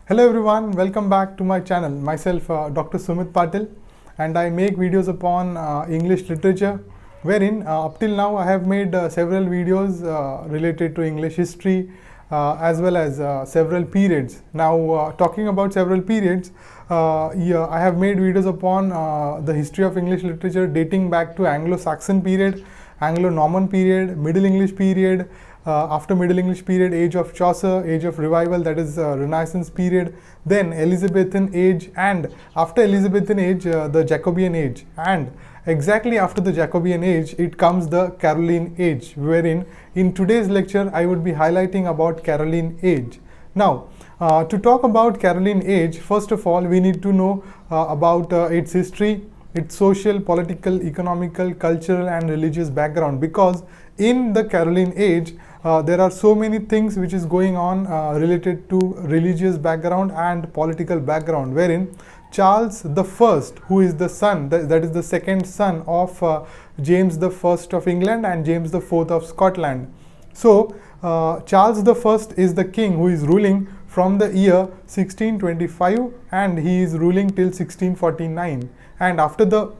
Hello everyone, welcome back to my channel. Myself Dr. Sumeet Patil, and I make videos upon English literature, wherein up till now I have made several videos related to English history as well as several periods. Now talking about several periods, yeah, I have made videos upon the history of English literature dating back to Anglo-Saxon period, Anglo-Norman period, Middle English period, after Middle English period, age of Chaucer, age of revival, that is Renaissance period, then Elizabethan age, and after Elizabethan age, the Jacobean age, and exactly after the Jacobean age, it comes the Carolean age, wherein in today's lecture, I would be highlighting about Carolean age. Now, to talk about Carolean age, first of all, we need to know about its history, its social, political, economical, cultural and religious background, because in the Carolean age, there are so many things which is going on related to religious background and political background, wherein Charles the First, who is the son, that is the second son of James the First of England and James the Fourth of Scotland. So Charles the First is the king who is ruling from the year 1625 and he is ruling till 1649, and after the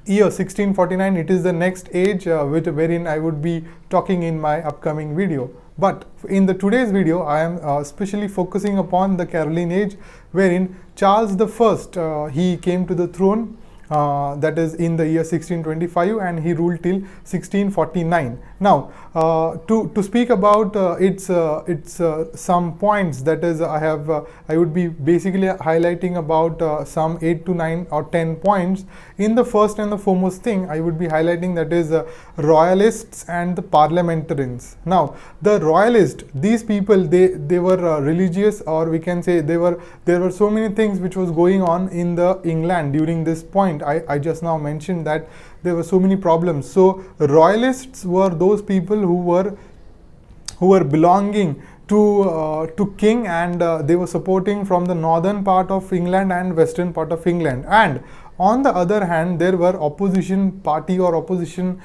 year 1649 it is the next age wherein I would be talking in my upcoming video. But in the today's video I am especially focusing upon the Carolean age, wherein Charles the First he came to the throne that is in the year 1625 and he ruled till 1649. Now to speak about its some points, that is I would be basically highlighting about some 8 to 9 or 10 points. In the first and the foremost thing I would be highlighting, that is royalists and the parliamentarians. Now the royalists, these people, they were religious, or we can say there were so many things which was going on in the England during this point. I just now mentioned that there were so many problems. So royalists were those people who were belonging to king, and they were supporting from the northern part of England and western part of England. And on the other hand, there were opposition party or opposition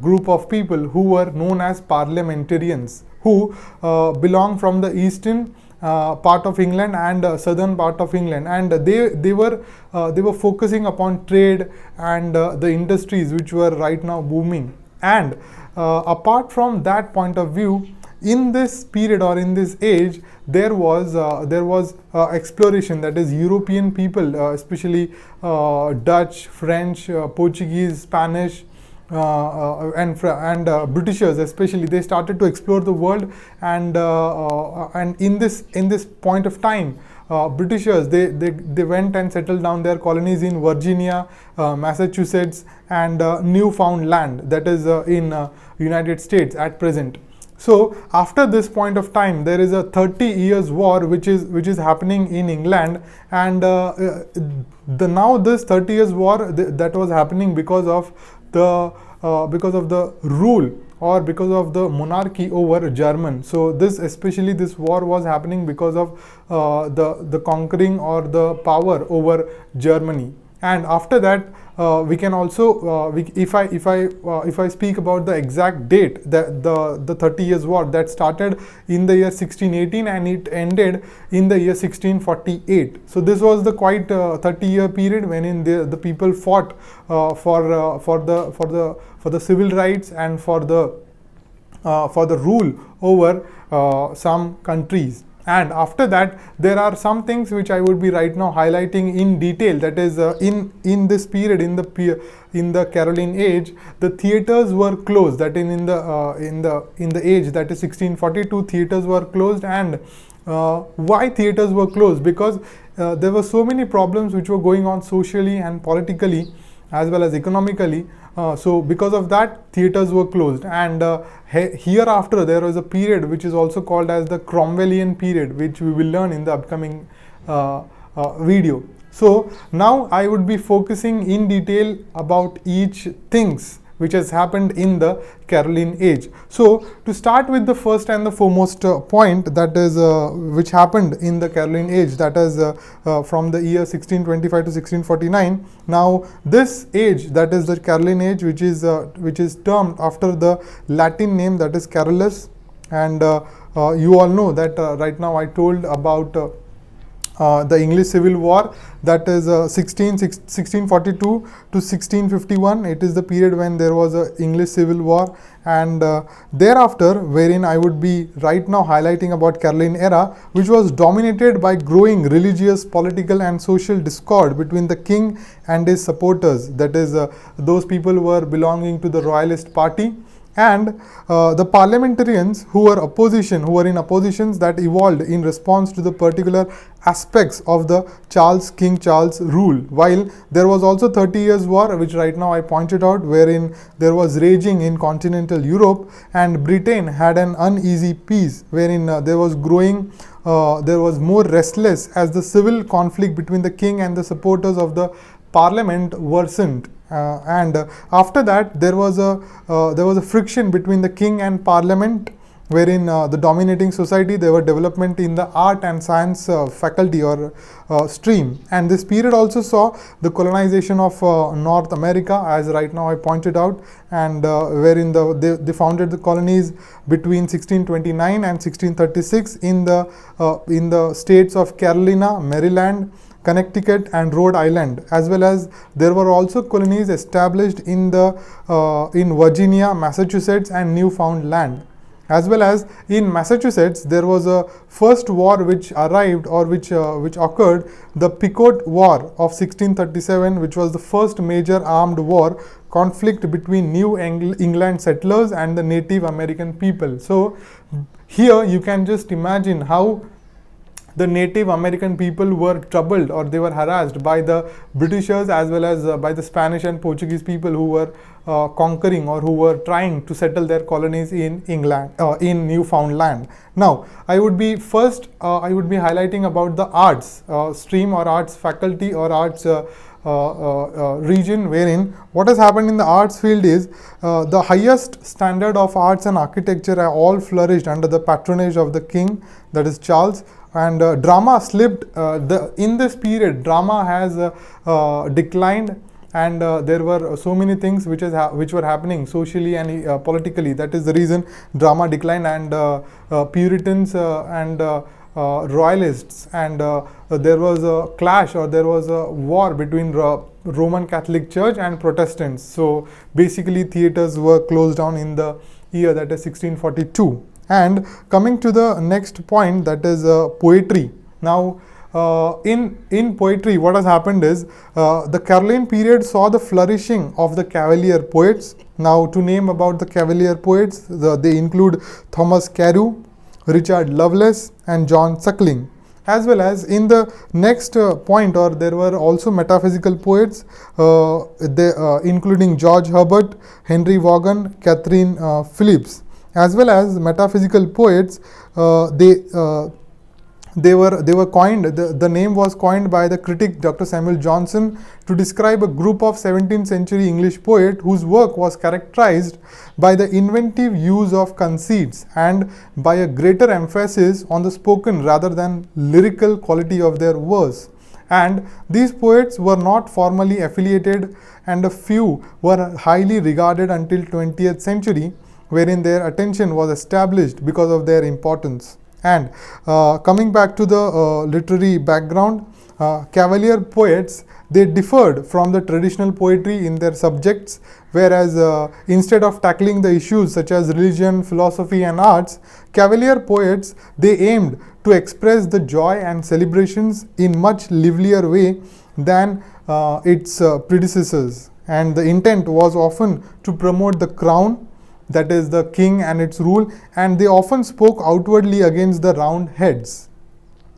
group of people who were known as parliamentarians, who belong from the eastern part of England and southern part of England, and they were focusing upon trade and the industries which were right now booming. And apart from that point of view, in this period or in this age, there was exploration, that is European people, especially Dutch, French, Portuguese, Spanish, and Britishers especially, they started to explore the world, and in this point of time, Britishers they went and settled down their colonies in Virginia, Massachusetts and Newfoundland, that is in United States at present. So after this point of time, there is a 30 years war which is happening in England, and now this 30 years war that was happening because of the rule or because of the monarchy over German. So this war was happening because of the conquering or the power over Germany. And after that, we can also if I speak about the exact date, the 30 years war that started in the year 1618 and it ended in the year 1648. So this was the quite 30-year period wherein the people fought for the civil rights and for the rule over some countries. And after that, there are some things which I would be right now highlighting in detail, that is in this period, in the Carolean age, the theaters were closed, that in the age, that is 1642, theaters were closed. And why theaters were closed? Because there were so many problems which were going on socially and politically as well as economically. So because of that, theaters were closed. And hereafter there was a period which is also called as the Cromwellian period, which we will learn in the upcoming video. So now I would be focusing in detail about each things which has happened in the Carolean age. So to start with the first and the foremost point, that is which happened in the Carolean age, that is from the year 1625 to 1649. Now this age, that is the Carolean age, which is termed after the Latin name, that is Carolus. And you all know that right now I told about the English Civil War, that is 1642 to 1651. It is the period when there was a English Civil War, and thereafter, wherein I would be right now highlighting about Carolean era, which was dominated by growing religious, political and social discord between the king and his supporters, that is those people who were belonging to the royalist party, and the parliamentarians who were in oppositions that evolved in response to the particular aspects of the King Charles rule. While there was also 30 Years' War, which right now I pointed out, wherein there was raging in continental Europe, and Britain had an uneasy peace, wherein there was more restless as the civil conflict between the king and the supporters of the parliament worsened. And after that, there was a friction between the king and parliament, wherein the dominating society, there were development in the art and science faculty or stream, and this period also saw the colonization of North America, as right now I pointed out, and wherein they founded the colonies between 1629 and 1636 in the states of Carolina, Maryland, Connecticut and Rhode Island, as well as there were also colonies established in Virginia, Massachusetts and Newfoundland. As well as in Massachusetts, there was a first war which arrived, or which occurred, the Pequot War of 1637, which was the first major armed war conflict between New England settlers and the Native American people. So here you can just imagine how the Native American people were troubled, or they were harassed by the Britishers as well as by the Spanish and Portuguese people who were conquering, or who were trying to settle their colonies in in Newfoundland. Now, I would be highlighting about the arts stream, or arts faculty, or arts region, wherein what has happened in the arts field is the highest standard of arts and architecture are all flourished under the patronage of the king, that is Charles. And drama slipped. In this period, drama has declined, and there were so many things which were happening socially and politically. That is the reason drama declined, and Puritans and Royalists, and there was a clash, or there was a war between Roman Catholic Church and Protestants. So basically, theaters were closed down in the year, that is 1642. And coming to the next point, that is poetry. Now, in poetry, what has happened is the Carolean period saw the flourishing of the Cavalier poets. Now, to name about the Cavalier poets, they include Thomas Carew, Richard Lovelace, and John Suckling. As well as in the next point, or there were also metaphysical poets, including George Herbert, Henry Vaughan, Catherine Phillips. As well as metaphysical poets, they were coined. The name was coined by the critic Dr. Samuel Johnson to describe a group of 17th century English poets whose work was characterized by the inventive use of conceits and by a greater emphasis on the spoken rather than lyrical quality of their verse. And these poets were not formally affiliated, and a few were highly regarded until 20th century, wherein their attention was established because of their importance. And coming back to the literary background, Cavalier poets, they differed from the traditional poetry in their subjects, whereas instead of tackling the issues such as religion, philosophy and arts, Cavalier poets, they aimed to express the joy and celebrations in much livelier way than its predecessors. And the intent was often to promote the crown, that is the king and its rule, and they often spoke outwardly against the Roundheads.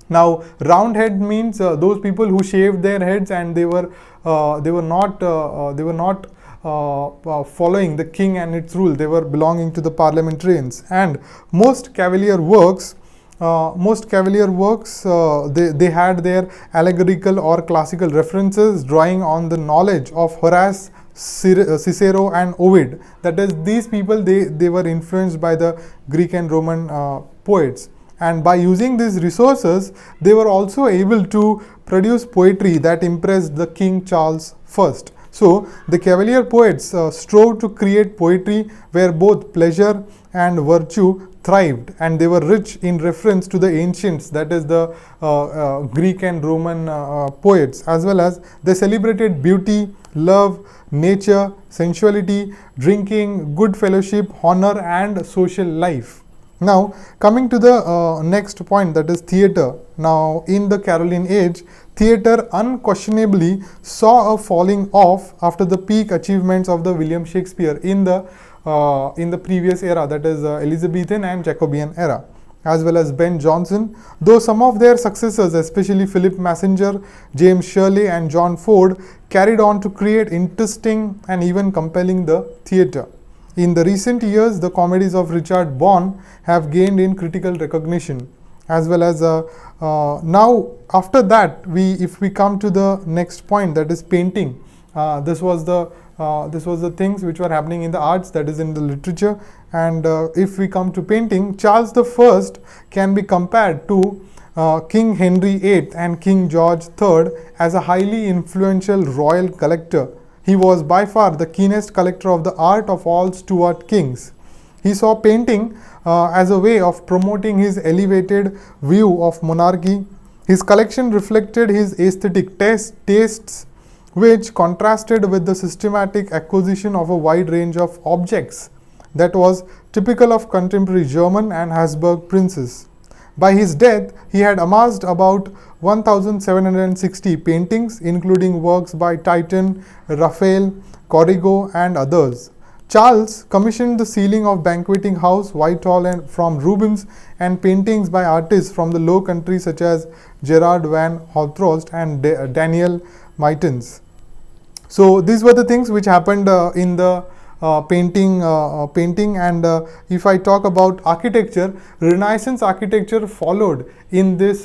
Now, Roundhead means those people who shaved their heads, and they were not following the king and its rule. They were belonging to the parliamentarians. And most Cavalier works, they had their allegorical or classical references drawing on the knowledge of Horace, Cicero and Ovid. That is, these people, they were influenced by the Greek and Roman poets, and by using these resources, they were also able to produce poetry that impressed the King Charles I. So the Cavalier poets strove to create poetry where both pleasure and virtue thrived, and they were rich in reference to the ancients, that is the Greek and Roman poets, as well as they celebrated beauty, love, nature, sensuality, drinking, good fellowship, honor, and social life. Now, coming to the next point, that is theatre. Now, in the Carolean age, theatre unquestionably saw a falling off after the peak achievements of the William Shakespeare in the previous era, that is Elizabethan and Jacobean era, as well as Ben Jonson, though some of their successors, especially Philip Messenger, James Shirley, and John Ford, carried on to create interesting and even compelling the theatre. In the recent years, the comedies of Richard Bond have gained in critical recognition, as well as now after that, if we come to the next point, that is painting. This was the things which were happening in the arts, that is in the literature. And if we come to painting, Charles I can be compared to King Henry VIII and King George III as a highly influential royal collector. He was by far the keenest collector of the art of all Stuart kings. He saw painting as a way of promoting his elevated view of monarchy. His collection reflected his aesthetic tastes, which contrasted with the systematic acquisition of a wide range of objects that was typical of contemporary German and Habsburg princes. By his death, he had amassed about 1,760 paintings, including works by Titian, Raphael, Correggio, and others. Charles commissioned the ceiling of Banqueting House, Whitehall, and from Rubens, and paintings by artists from the Low Countries such as Gerard van Honthorst and Daniel Mytens. So these were the things which happened in the painting. And if I talk about architecture, Renaissance architecture followed in this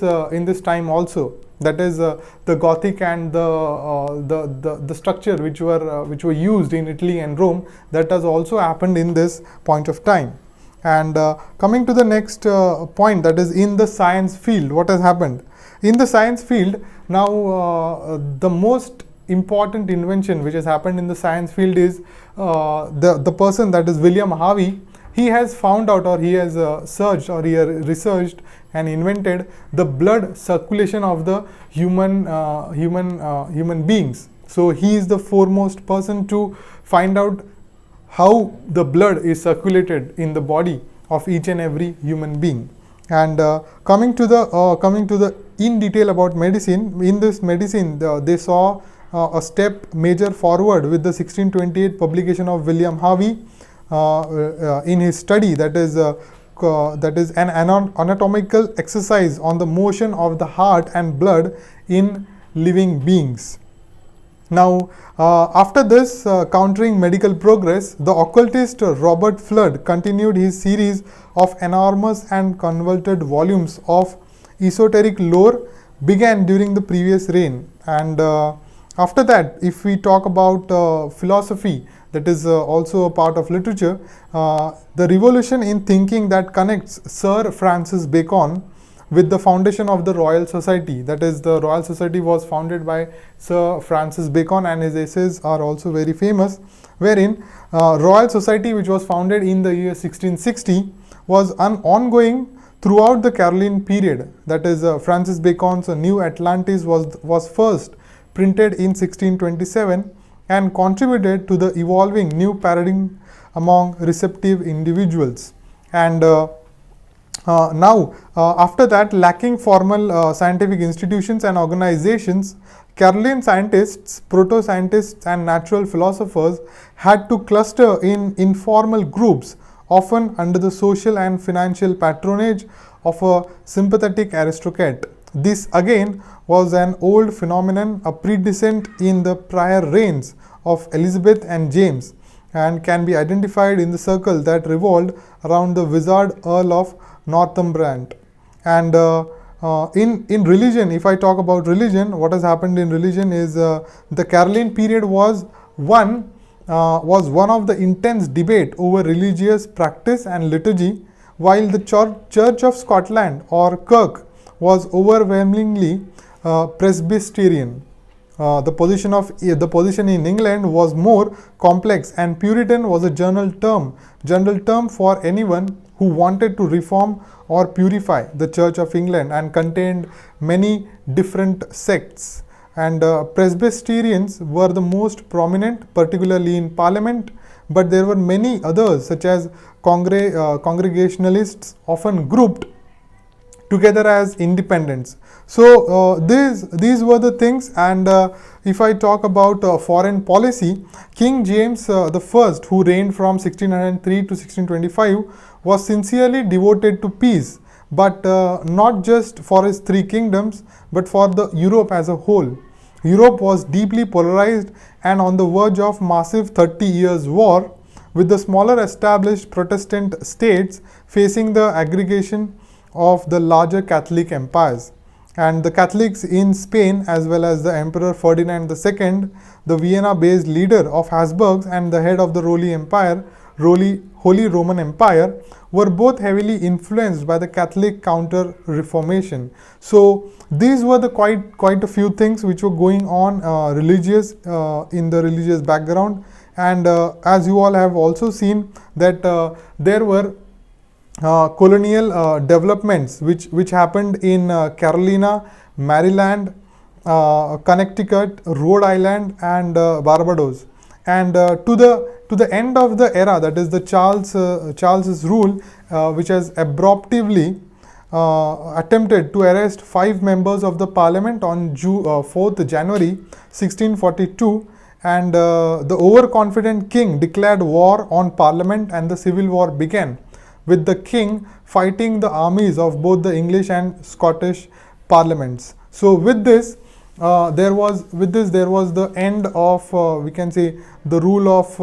time also. That is the Gothic and the structure which were used in Italy and Rome. That has also happened in this point of time. And coming to the next point, that is in the science field, what has happened in the science field now? The most important invention which has happened in the science field is the person, that is William Harvey. He has found out, or he has searched, or he has researched and invented the blood circulation of the human beings. So he is the foremost person to find out how the blood is circulated in the body of each and every human being. And coming to the in detail about medicine, in this medicine they saw a step major forward with the 1628 publication of William Harvey in his study, that is an anatomical exercise on the motion of the heart and blood in living beings. Now, after this countering medical progress, the occultist Robert Flood continued his series of enormous and convoluted volumes of esoteric lore began during the previous reign. And after that, if we talk about philosophy, that is also a part of literature, the revolution in thinking that connects Sir Francis Bacon with the foundation of the Royal Society. That is, the Royal Society was founded by Sir Francis Bacon, and his essays are also very famous, wherein Royal Society, which was founded in the year 1660, was ongoing throughout the Carolean period. That is, Francis Bacon's New Atlantis was first printed in 1627 and contributed to the evolving new paradigm among receptive individuals. And now, after that, lacking formal scientific institutions and organizations, Carolean scientists, proto-scientists, and natural philosophers had to cluster in informal groups, often under the social and financial patronage of a sympathetic aristocrat. This again was an old phenomenon, a predecessor in the prior reigns of Elizabeth and James, and can be identified in the circle that revolved around the wizard Earl of Northumberland. And in religion, if I talk about religion, what has happened in religion is the Carolean period was one of the intense debate over religious practice and liturgy, while the Church of Scotland, or Kirk, was overwhelmingly Presbyterian. the position in England was more complex, and Puritan was a general term for anyone who wanted to reform or purify the Church of England, and contained many different sects. And Presbyterians were the most prominent, particularly in Parliament, but there were many others, such as Congregationalists, often grouped together as independents. So these were the things. And if I talk about foreign policy, King James the First, who reigned from 1603 to 1625, was sincerely devoted to peace, but not just for his three kingdoms, but for the Europe as a whole. Europe was deeply polarized and on the verge of massive 30 years war, with the smaller established Protestant states facing the aggregation of the larger Catholic empires. And the Catholics in Spain, as well as the Emperor Ferdinand II, the Vienna-based leader of Habsburgs and the head of the Holy Roman Empire, were both heavily influenced by the Catholic counter-reformation. So these were the quite a few things which were going on in the religious background. And as you all have also seen that there were colonial developments which happened in Carolina, Maryland, Connecticut, Rhode Island, and Barbados. And to the end of the era, that is the Charles's rule, which has abruptly attempted to arrest 5 members of the Parliament on 4th January 1642, and the overconfident king declared war on Parliament, and the civil war began, with the king fighting the armies of both the English and Scottish parliaments. So with this, there was the end of we can say the rule of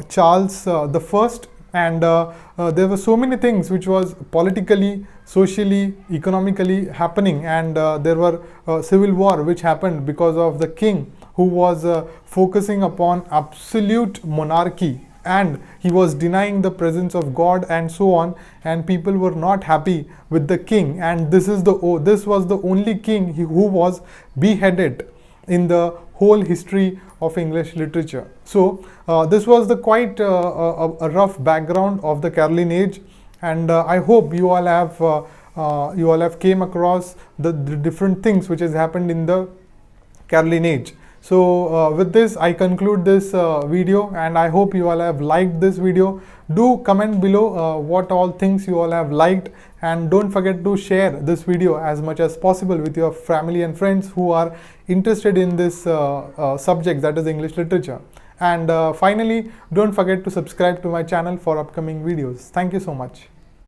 Charles the First, and there were so many things which was politically, socially, economically happening, and there were civil war which happened because of the king, who was focusing upon absolute monarchy, and he was denying the presence of God and so on, and people were not happy with the king, and this was the only king who was beheaded in the whole history of English literature. So this was the quite a rough background of the Carolean age, and I hope you all have came across the different things which has happened in the Carolean age. So with this, I conclude this video, and I hope you all have liked this video. Do comment below what all things you all have liked, and don't forget to share this video as much as possible with your family and friends who are interested in this subject, that is English literature. And finally, don't forget to subscribe to my channel for upcoming videos. Thank you so much.